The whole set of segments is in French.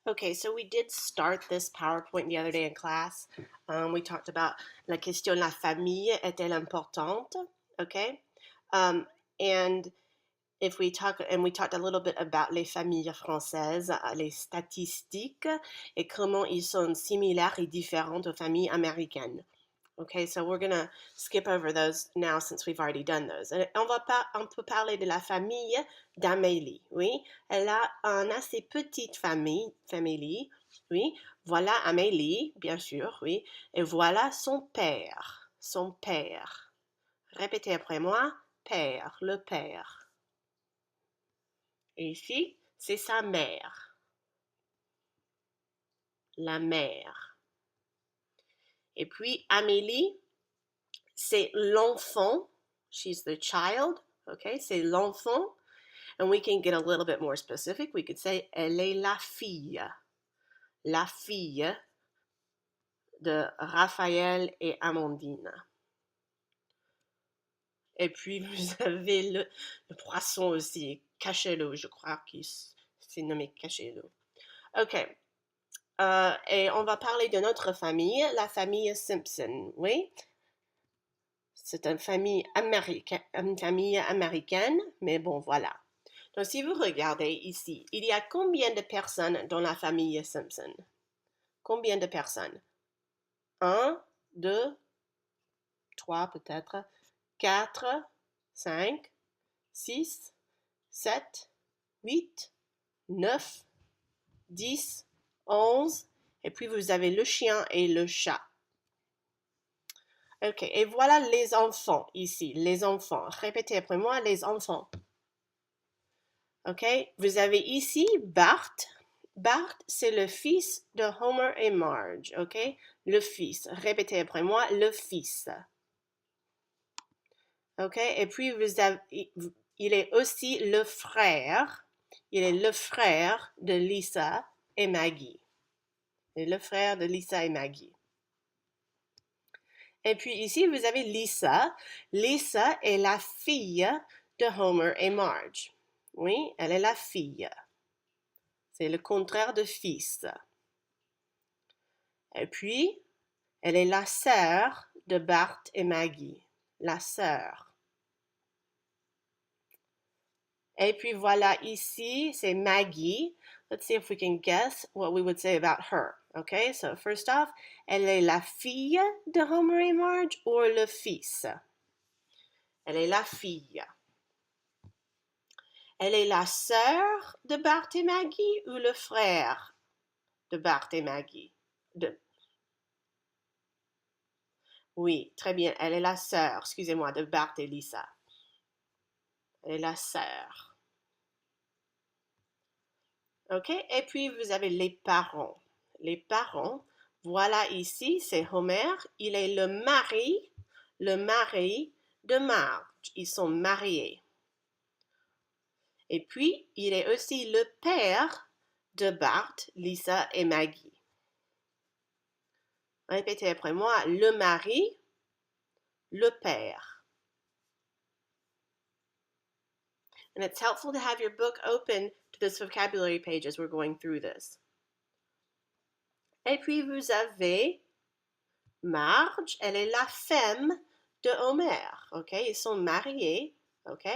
Okay, so we did start this PowerPoint the other day in class. We talked about la question la famille est-elle importante? Okay, and if we talk and we talked a little bit about les familles françaises, les statistiques et comment ils sont similaires et différentes aux familles américaines. Okay, so we're gonna skip over those now since we've already done those. Et on peut parler de la famille d'Amélie, oui. Elle a une assez petite famille, oui. Voilà Amélie, bien sûr, oui. Et voilà son père, son père. Répétez après moi, père, le père. Et ici, c'est sa mère, la mère. Et puis Amélie, c'est l'enfant. She's the child. Okay, c'est l'enfant. And we can get a little bit more specific. We could say elle est la fille. La fille de Raphaël et Amandine. Et puis vous avez le poisson aussi, cachalot, je crois que c'est nommé cachalot. Ok. Et on va parler de notre famille, la famille Simpson, oui? C'est une famille américaine, mais bon, voilà. Donc, si vous regardez ici, il y a combien de personnes dans la famille Simpson? Combien de personnes? 1, 2, 3 peut-être, 4, 5, 6, 7, 8, 9, 10, 11, et puis vous avez le chien et le chat. Ok, et voilà les enfants ici, les enfants. Répétez après moi, les enfants. Ok, vous avez ici Bart. Bart, c'est le fils de Homer et Marge. Ok, le fils. Répétez après moi, le fils. Ok, et puis il est aussi le frère. Il est le frère de Lisa et Maggie. Il est le frère de Lisa et Maggie. Et puis ici, vous avez Lisa. Lisa est la fille de Homer et Marge. Oui, elle est la fille. C'est le contraire de fils. Et puis, elle est la sœur de Bart et Maggie. La sœur. Et puis voilà ici, c'est Maggie. Let's see if we can guess what we would say about her. Okay, so first off, elle est la fille de Homer et Marge ou le fils? Elle est la fille. Elle est la sœur de Bart et Maggie ou le frère de Bart et Maggie? Oui, très bien. Elle est la sœur, excusez-moi, de Bart et Lisa. Elle est la sœur. OK? Et puis, vous avez les parents. Les parents, voilà ici, c'est Homer. Il est le mari de Marge. Ils sont mariés. Et puis, il est aussi le père de Bart, Lisa et Maggie. Répétez après moi, le mari, le père. And it's helpful to have your book open to this vocabulary page as we're going through this. Et puis vous avez Marge, elle est la femme de Homer, ok? Ils sont mariés, ok?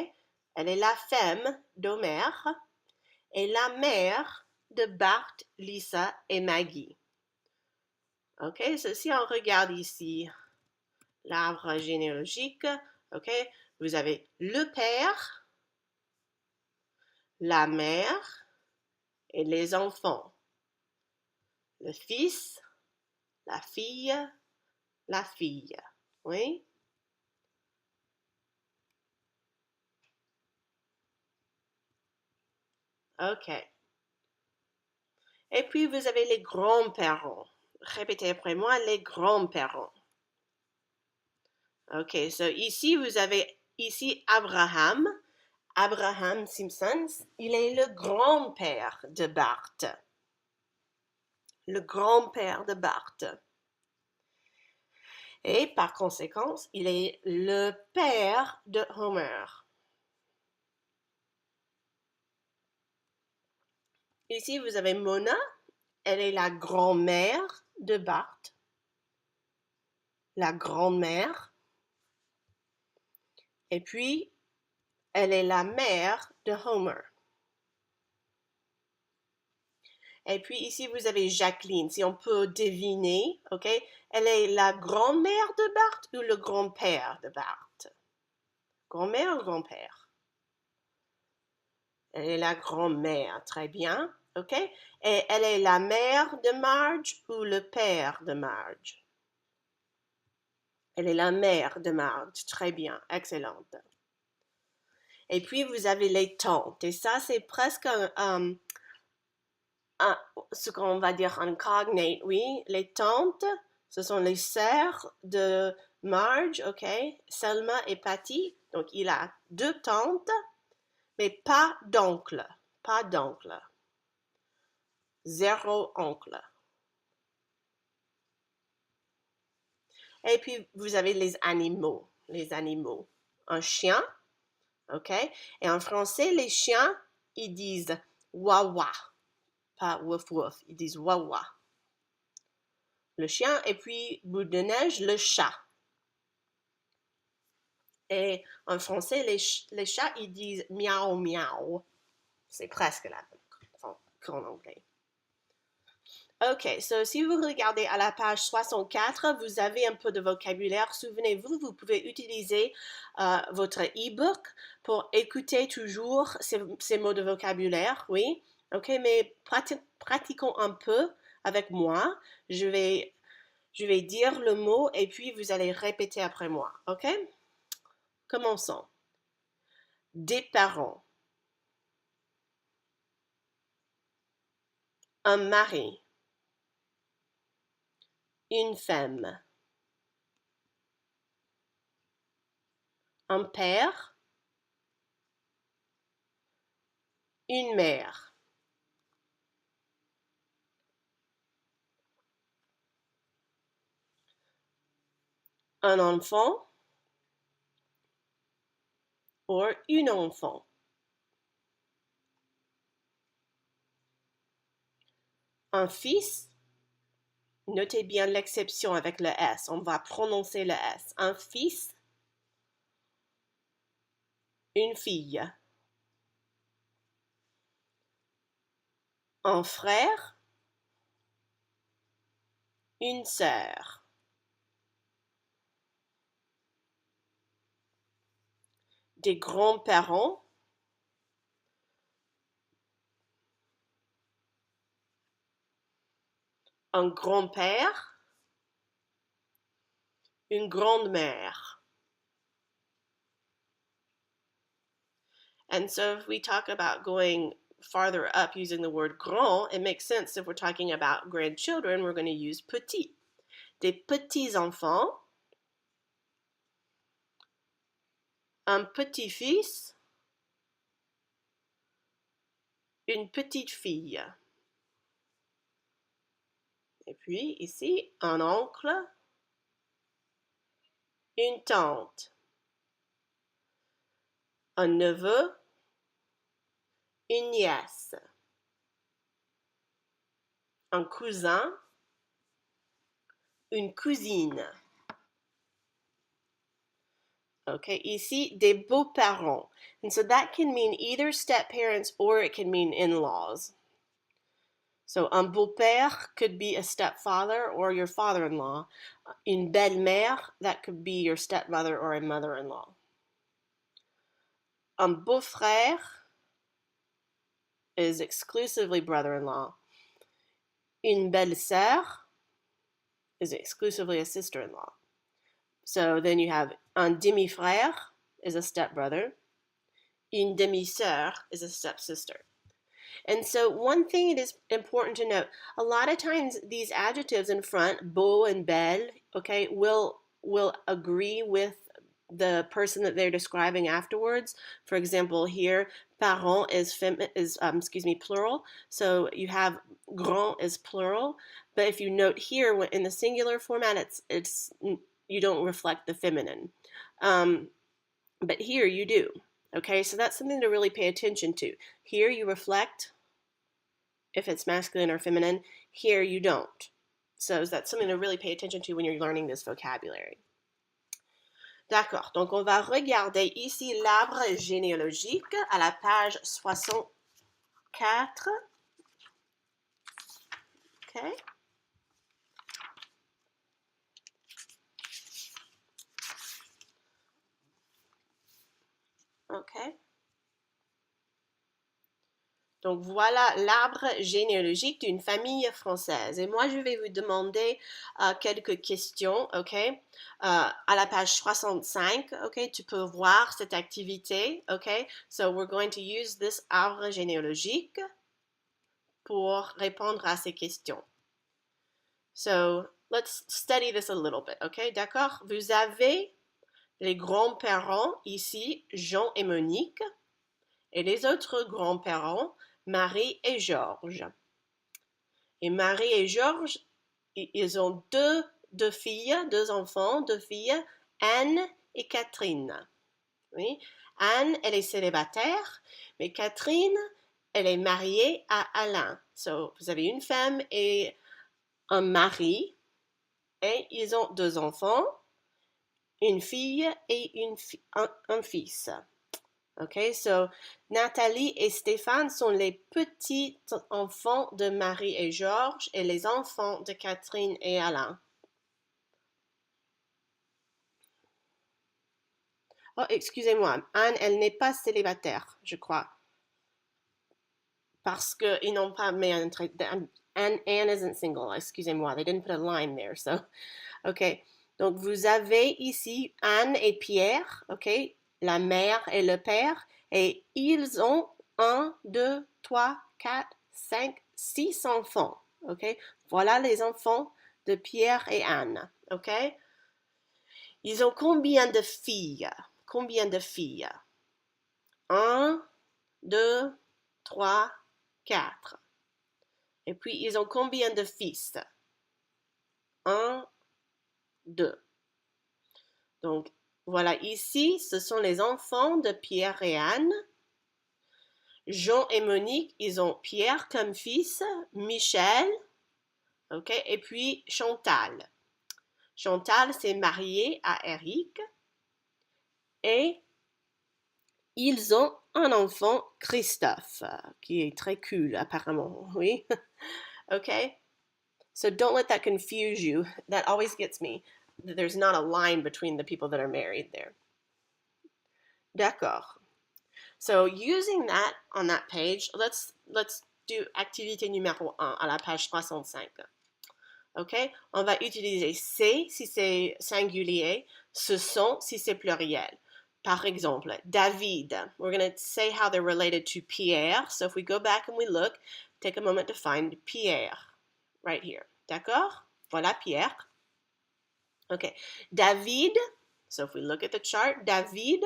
Elle est la femme d'Homer et la mère de Bart, Lisa et Maggie. Ok, si on regarde ici l'arbre généalogique, ok? Vous avez le père, la mère et les enfants. Le fils, la fille, oui? Ok. Et puis, vous avez les grands-parents. Répétez après moi, les grands-parents. Ok, so ici, vous avez ici Abraham. Abraham Simpson, il est le grand-père de Bart. Le grand-père de Bart. Et par conséquent, il est le père de Homer. Ici, vous avez Mona. elle est la grand-mère de Bart. La grand-mère. Et puis, elle est la mère de Homer. Et puis ici, vous avez Jacqueline. Si on peut deviner, ok? Elle est la grand-mère de Bart ou le grand-père de Bart? Grand-mère ou grand-père? Elle est la grand-mère, très bien, ok? Et elle est la mère de Marge ou le père de Marge? Elle est la mère de Marge, très bien, excellente. Et puis vous avez les tantes, et ça c'est presque ce qu'on va dire un cognate, oui. Les tantes, ce sont les sœurs de Marge, ok? Selma et Patty. Donc il a 2 tantes, mais pas d'oncle. Pas d'oncle. 0 oncle. Et puis vous avez les animaux. Les animaux. Un chien, ok? Et en français, les chiens, ils disent wawa. Pas wouf wouf, ils disent wawa. Le chien, et puis, boule de neige, le chat. Et en français, les chats, ils disent miaou miaou. C'est presque la même qu'en anglais. Ok, so si vous regardez à la page 64, vous avez un peu de vocabulaire. Souvenez-vous, vous pouvez utiliser votre e-book pour écouter toujours ces mots de vocabulaire, oui. Ok, mais pratiquons un peu avec moi. Je vais dire le mot et puis vous allez répéter après moi, ok? Commençons. Des parents. Un mari. Une femme. Un père. Une mère. Un enfant. Ou une enfant. Un fils. Notez bien l'exception avec le S. On va prononcer le S. Un fils. Une fille. Un frère. Une sœur. Des grands-parents. Un grand-père. Une grande-mère. And so if we talk about going farther up using the word grand, it makes sense if we're talking about grandchildren, we're going to use petit. Des petits-enfants, un petit-fils, une petite fille. Et puis ici, un oncle, une tante, un neveu, une nièce, un cousin, une cousine. Okay, ici, des beaux-parents. And so that can mean either step-parents or it can mean in-laws. So un beau-père could be a stepfather or your father-in-law. Une belle-mère, that could be your stepmother or a mother-in-law. Un beau-frère is exclusively brother-in-law. Une belle-sœur is exclusively a sister-in-law. So then you have un demi-frère is a stepbrother. Une demi-sœur is a stepsister. And so one thing it is important to note, a lot of times these adjectives in front, beau and belle, okay, will agree with the person that they're describing afterwards. For example, here, parent is plural, so you have grand is plural. But if you note here in the singular format, it's you don't reflect the feminine. But here you do. Okay, so that's something to really pay attention to. Here you reflect if it's masculine or feminine. Here you don't. So that's something to really pay attention to when you're learning this vocabulary. D'accord, donc on va regarder ici l'arbre généalogique à la page 64. OK. OK. Donc voilà l'arbre généalogique d'une famille française. Et moi, je vais vous demander quelques questions, OK? À la page 65, OK? Tu peux voir cette activité, OK? So we're going to use this arbre généalogique pour répondre à ces questions. So let's study this a little bit, OK? D'accord? Vous avez les grands-parents ici, Jean et Monique, et les autres grands-parents, Marie et Georges. Et Marie et Georges, ils ont deux filles, deux enfants, deux filles, Anne et Catherine. Oui. Anne, elle est célibataire, mais Catherine, elle est mariée à Alain. So, vous avez une femme et un mari, et ils ont deux enfants, une fille et un fils. OK, so Nathalie et Stéphane sont les petits enfants de Marie et Georges et les enfants de Catherine et Alain. Oh, excusez-moi, Anne, elle n'est pas célibataire, je crois. Parce qu'ils n'ont pas mis un trait. Anne isn't single, excusez-moi, they didn't put a line there, so. OK, donc vous avez ici Anne et Pierre, OK, la mère et le père, et ils ont 1, 2, 3, 4, 5, 6 enfants. OK? Voilà les enfants de Pierre et Anne. OK? Ils ont combien de filles? Combien de filles? 1, 2, 3, 4. Et puis, ils ont combien de fils? 1, 2. Donc, voilà, ici, ce sont les enfants de Pierre et Anne. Jean et Monique, ils ont Pierre comme fils, Michel, ok, et puis Chantal. Chantal s'est mariée à Eric et ils ont un enfant, Christophe, qui est très cool apparemment, oui. Okay, so don't let that confuse you. That always gets me. There's not a line between the people that are married there. D'accord. So using that on that page, let's do activité numéro 1 à la page 65. OK? On va utiliser c'est si c'est singulier, ce sont si c'est pluriel. Par exemple, David. We're going to say how they're related to Pierre. So if we go back and we look, take a moment to find Pierre right here. D'accord? Voilà Pierre. OK. David. So if we look at the chart, David,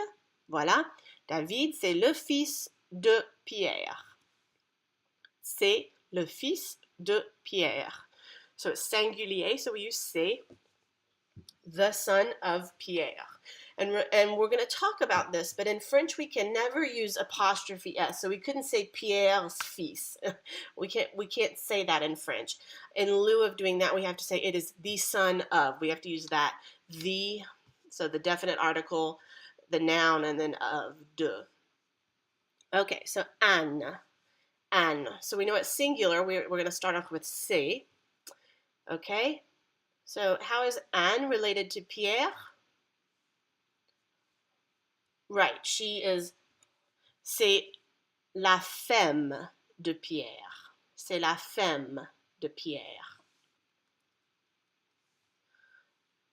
voilà. David, c'est le fils de Pierre. C'est le fils de Pierre. So it's singulier, so we use c'est, the son of Pierre. And we're going to talk about this, but in French we can never use apostrophe S, so we couldn't say Pierre's fils. We can't say that in French. In lieu of doing that, we have to say it is the son of. We have to use that, the, so the definite article, the noun, and then of, de. Okay, so Anne. Anne. So we know it's singular. We're going to start off with c'est. Okay, so how is Anne related to Pierre? Right, c'est la femme de Pierre. C'est la femme de Pierre.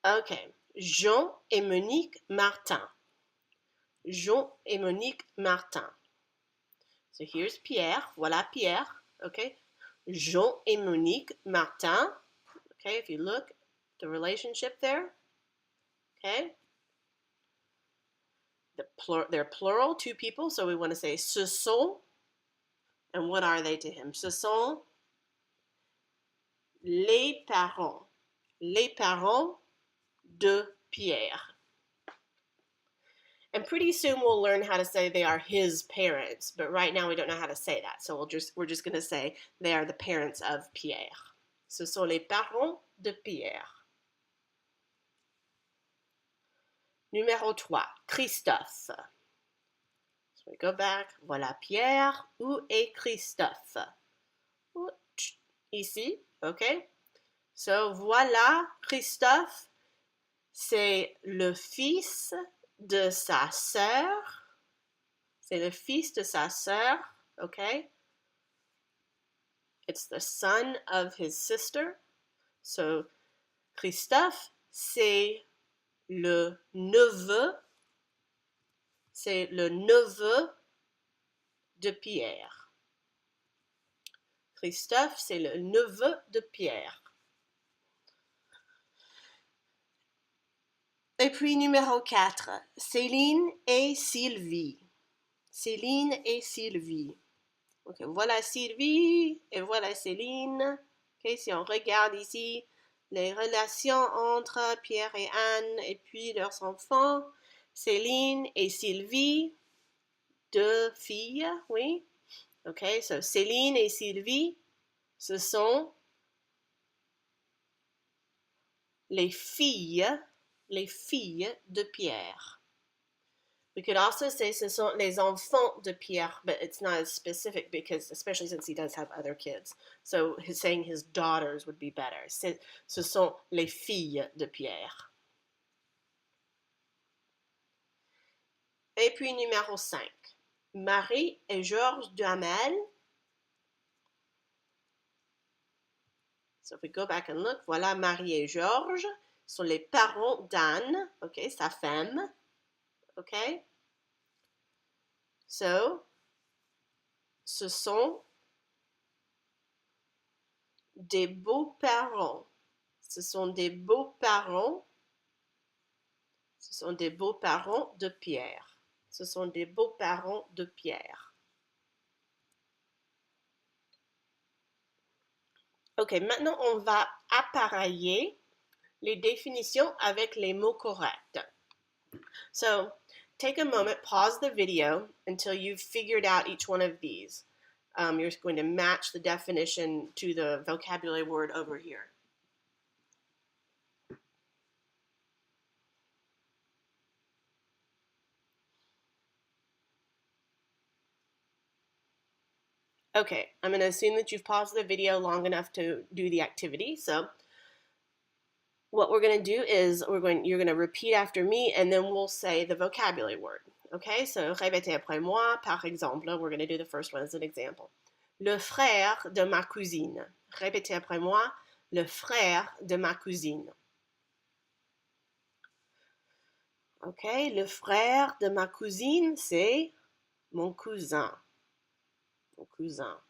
Okay, Jean et Monique Martin. Jean et Monique Martin. So here's Pierre. Voilà Pierre. Okay, Jean et Monique Martin. Okay, if you look, the relationship there. Okay. They're plural, two people, so we want to say ce sont. And what are they to him? Ce sont les parents. Les parents de Pierre. And pretty soon we'll learn how to say they are his parents, but right now we don't know how to say that. So we're just going to say they are the parents of Pierre. Ce sont les parents de Pierre. Numéro 3, Christophe. So we go back. Voilà Pierre. Où est Christophe? Ici, okay? So voilà Christophe. C'est le fils de sa sœur. C'est le fils de sa sœur, okay? It's the son of his sister. So Christophe, c'est le neveu. C'est le neveu de Pierre. Christophe, c'est le neveu de Pierre. Et puis numéro 4, Céline et Sylvie. Céline et Sylvie. Okay, voilà Sylvie et voilà Céline. Okay, si on regarde ici les relations entre Pierre et Anne et puis leurs enfants, Céline et Sylvie, deux filles, oui. Okay, so Céline et Sylvie, ce sont les filles de Pierre. We could also say ce sont les enfants de Pierre, but it's not as specific because, especially since he does have other kids. So saying his daughters would be better. Ce sont les filles de Pierre. Et puis numéro 5, Marie et Georges Duhamel. So if we go back and look, voilà Marie et Georges sont les parents d'Anne, okay, sa femme, okay. So, ce sont des beaux-parents. Ce sont des beaux-parents. Ce sont des beaux-parents de Pierre. Ce sont des beaux-parents de Pierre. Ok, maintenant on va appareiller les définitions avec les mots corrects. So, take a moment, pause the video until you've figured out each one of these. You're going to match the definition to the vocabulary word over here. Okay, I'm going to assume that you've paused the video long enough to do the activity. So what we're going to do is you're going to repeat after me and then we'll say the vocabulary word. Okay, so répétez après moi. Par exemple, we're going to do the first one as an example. Le frère de ma cousine. Répétez après moi. Le frère de ma cousine. Okay, le frère de ma cousine, c'est mon cousin. Mon cousin.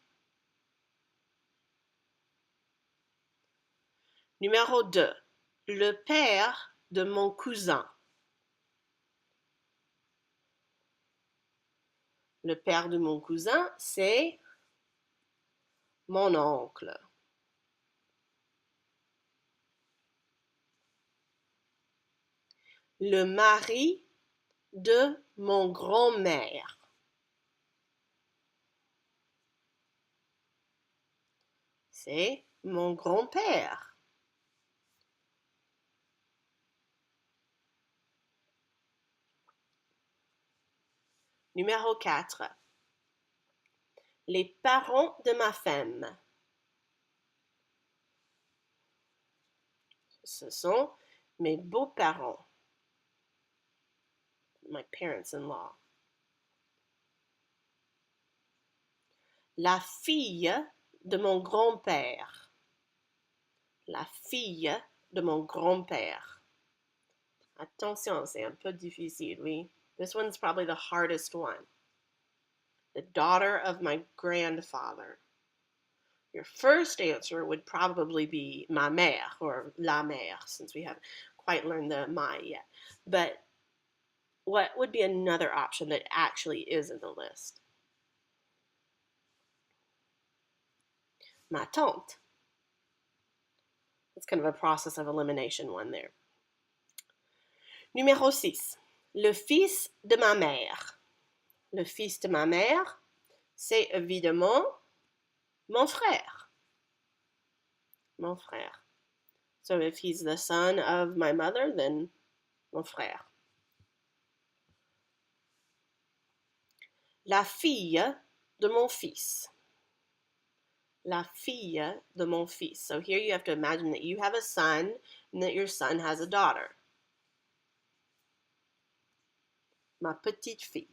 Numéro 2. Le père de mon cousin. Le père de mon cousin, c'est mon oncle. Le mari de mon grand-mère. C'est mon grand-père. Numéro 4. Les parents de ma femme. Ce sont mes beaux-parents. My parents-in-law. La fille de mon grand-père. La fille de mon grand-père. Attention, c'est un peu difficile, oui. This one's probably the hardest one. The daughter of my grandfather. Your first answer would probably be ma mère or la mère, since we haven't quite learned the ma yet. But what would be another option that actually is in the list? Ma tante. It's kind of a process of elimination one there. Numéro 6. le fils de ma mère. Le fils de ma mère, c'est évidemment mon frère. Mon frère. So if he's the son of my mother, then mon frère. La fille de mon fils. La fille de mon fils. So here you have to imagine that you have a son and that your son has a daughter. Ma petite fille.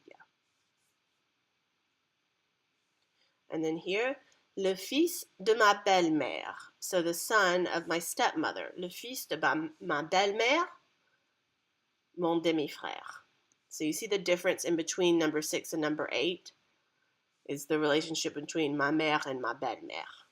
And then here, le fils de ma belle-mère. So the son of my stepmother. Le fils de ma belle-mère, mon demi-frère. So you see the difference in between number 6 and number 8 is the relationship between ma mère and ma belle-mère.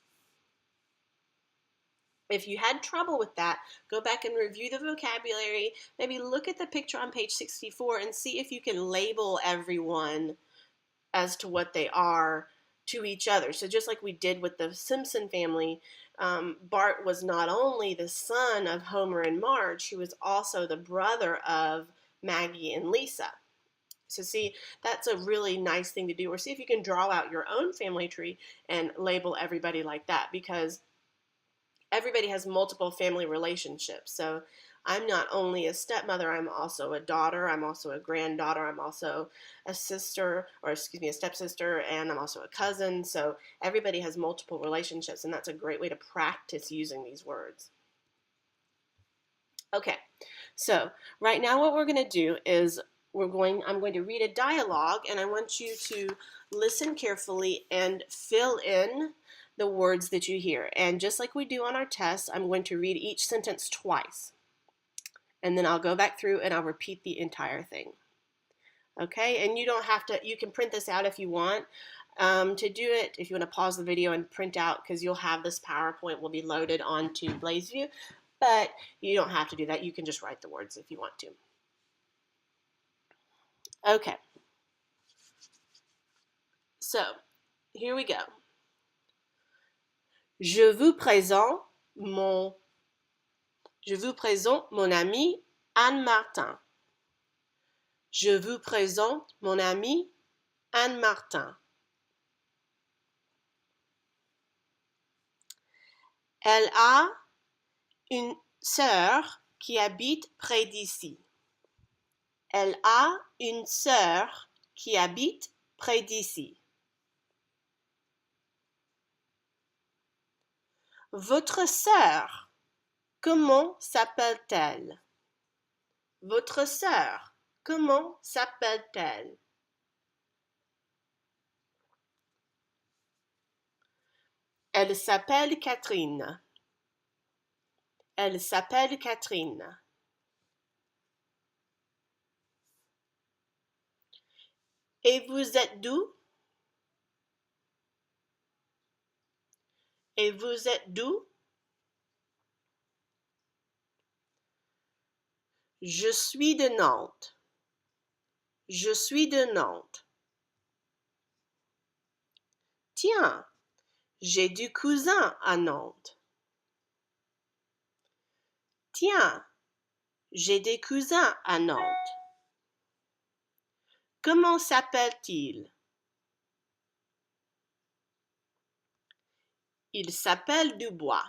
If you had trouble with that, go back and review the vocabulary. Maybe look at the picture on page 64 and see if you can label everyone as to what they are to each other. So just like we did with the Simpson family, Bart was not only the son of Homer and Marge, he was also the brother of Maggie and Lisa. So see, that's a really nice thing to do. Or see if you can draw out your own family tree and label everybody like that, because everybody has multiple family relationships. So I'm not only a stepmother, I'm also a daughter, I'm also a granddaughter, I'm also a sister, or excuse me, a stepsister, and I'm also a cousin. So everybody has multiple relationships, and that's a great way to practice using these words. Okay, so right now what we're going to do is I'm going to read a dialogue, and I want you to listen carefully and fill in the words that you hear. And just like we do on our test, I'm going to read each sentence twice. And then I'll go back through and I'll repeat the entire thing. Okay, and you don't have to, you can print this out if you want to do it, if you want to pause the video and print out, because you'll have this PowerPoint will be loaded onto BlazeView, but you don't have to do that. You can just write the words if you want to. Okay, so here we go. Je vous présente mon ami Anne Martin. Je vous présente mon ami Anne Martin. Elle a une sœur qui habite près d'ici. Elle a une sœur qui habite près d'ici. Votre sœur, comment s'appelle-t-elle? Votre sœur, comment s'appelle-t-elle? Elle s'appelle Catherine. Elle s'appelle Catherine. Et vous êtes d'où? Et vous êtes d'où? Je suis de Nantes. Je suis de Nantes. Tiens, j'ai du cousin à Nantes. Tiens, j'ai des cousins à Nantes. Comment s'appelle-t-il? Il s'appelle Dubois.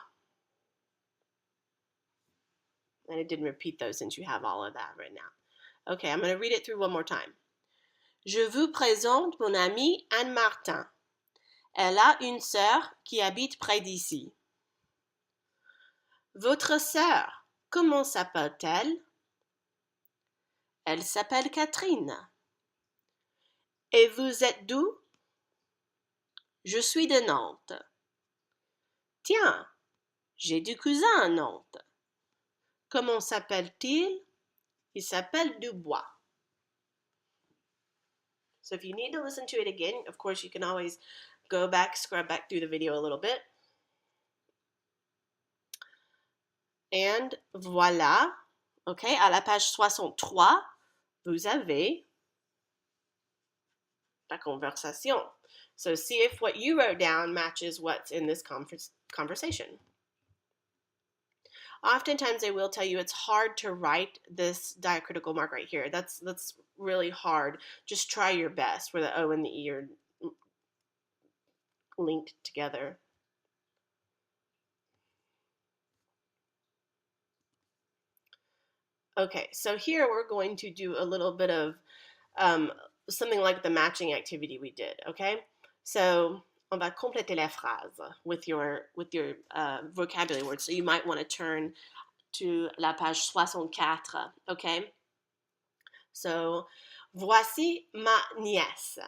And I didn't repeat those since you have all of that right now. Okay, I'm going to read it through one more time. Je vous présente mon amie Anne Martin. Elle a une sœur qui habite près d'ici. Votre sœur, comment s'appelle-t-elle? Elle s'appelle Catherine. Et vous êtes d'où? Je suis de Nantes. Tiens, j'ai du cousin à Nantes. Comment s'appelle-t-il? Il s'appelle Dubois. So if you need to listen to it again, of course you can always go back, scrub back through the video a little bit. And voilà. Okay, à la page 63, vous avez la conversation. So see if what you wrote down matches what's in this conversation. Oftentimes they will tell you it's hard to write this diacritical mark right here. That's really hard. Just try your best where the O and the E are linked together. Okay, so here we're going to do a little bit of something like the matching activity we did, okay? So on va compléter la phrase with your vocabulary words. So you might want to turn to la page 64, okay? So, voici ma nièce.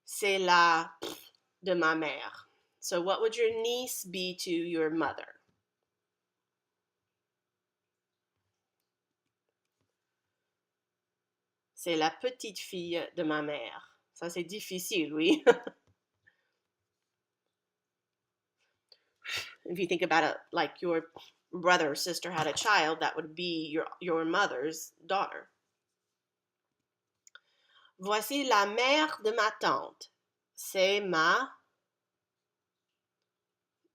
C'est la de ma mère. So what would your niece be to your mother? C'est la petite fille de ma mère. Ça, c'est difficile, oui. If you think about it, like your brother or sister had a child, that would be your mother's daughter. Voici la mère de ma tante. C'est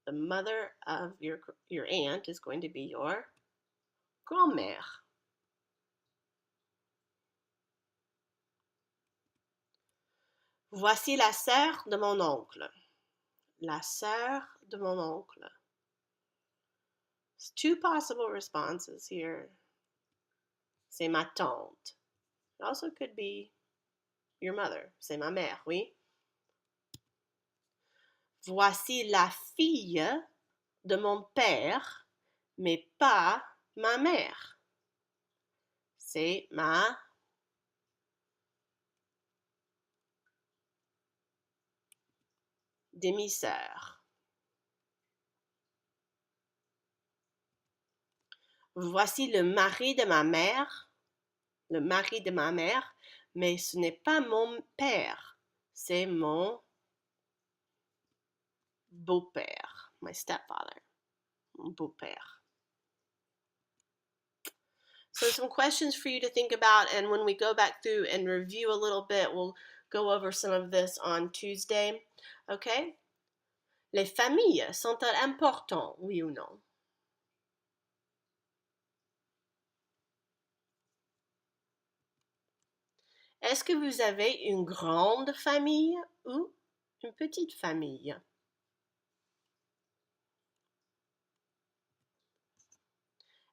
the mother of your aunt is going to be your grand-mère. Voici la sœur de mon oncle. La sœur de mon oncle. There's two possible responses here. C'est ma tante. It also could be your mother. C'est ma mère, oui. Voici la fille de mon père, mais pas ma mère. C'est ma demi-sœur. Voici le mari de ma mère, mais ce n'est pas mon père, c'est mon beau-père, my stepfather, mon beau-père. So some questions for you to think about, and when we go back through and review a little bit, we'll go over some of this on Tuesday, okay? Les familles sont-elles importantes, oui ou non? Est-ce que vous avez une grande famille ou une petite famille?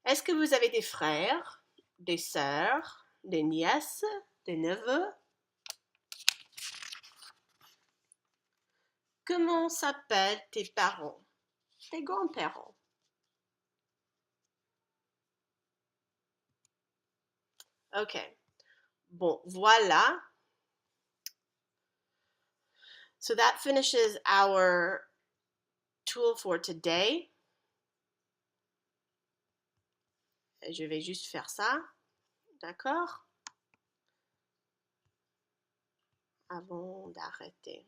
Est-ce que vous avez des frères, des sœurs, des nièces, des neveux? Comment s'appellent tes parents, tes grands-parents? Ok. Bon, voilà. So that finishes our tool for today. Je vais juste faire ça. D'accord? Avant d'arrêter.